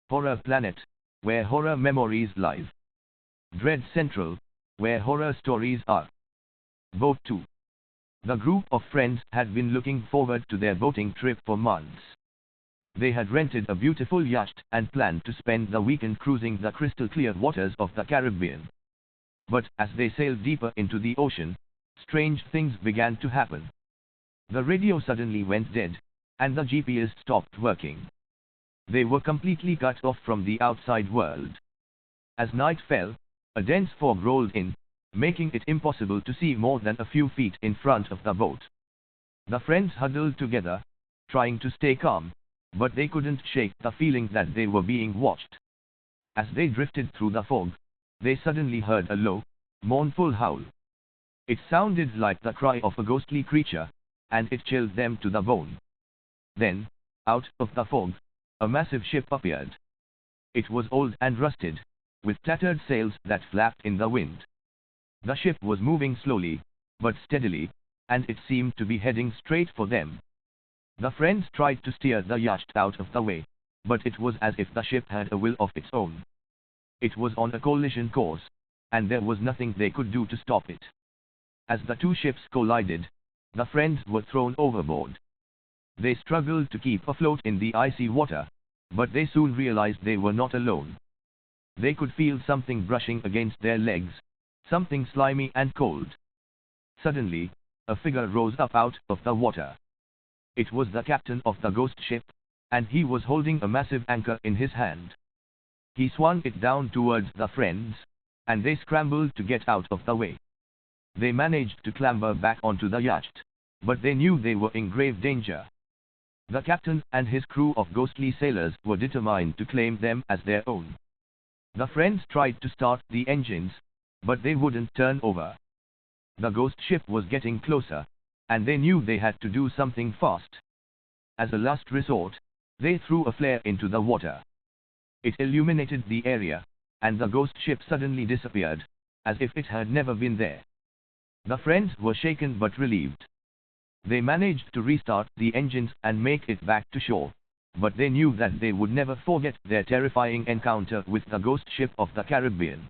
Horror Planet, where horror memories live. Dread Central, where horror stories are. Boat 2. The group of friends had been looking forward to their boating trip for months. They had rented a beautiful yacht and planned to spend the weekend cruising the crystal-clear waters of the Caribbean. But as they sailed deeper into the ocean, strange things began to happen. The radio suddenly went dead, and the GPS stopped working. They were completely cut off from the outside world. As night fell, a dense fog rolled in, making it impossible to see more than a few feet in front of the boat. The friends huddled together, trying to stay calm, but they couldn't shake the feeling that they were being watched. As they drifted through the fog, they suddenly heard a low, mournful howl. It sounded like the cry of a ghostly creature, and it chilled them to the bone. Then, out of the fog, a massive ship appeared. It was old and rusted, with tattered sails that flapped in the wind. The ship was moving slowly, but steadily, and it seemed to be heading straight for them. The friends tried to steer the yacht out of the way, but it was as if the ship had a will of its own. It was on a collision course, and there was nothing they could do to stop it. As the two ships collided, the friends were thrown overboard. They struggled to keep afloat in the icy water, but they soon realized they were not alone. They could feel something brushing against their legs, something slimy and cold. Suddenly, a figure rose up out of the water. It was the captain of the ghost ship, and he was holding a massive anchor in his hand. He swung it down towards the friends, and they scrambled to get out of the way. They managed to clamber back onto the yacht, but they knew they were in grave danger. The captain and his crew of ghostly sailors were determined to claim them as their own. The friends tried to start the engines, but they wouldn't turn over. The ghost ship was getting closer, and they knew they had to do something fast. As a last resort, they threw a flare into the water. It illuminated the area, and the ghost ship suddenly disappeared, as if it had never been there. The friends were shaken but relieved. They managed to restart the engines and make it back to shore, but they knew that they would never forget their terrifying encounter with the ghost ship of the Caribbean.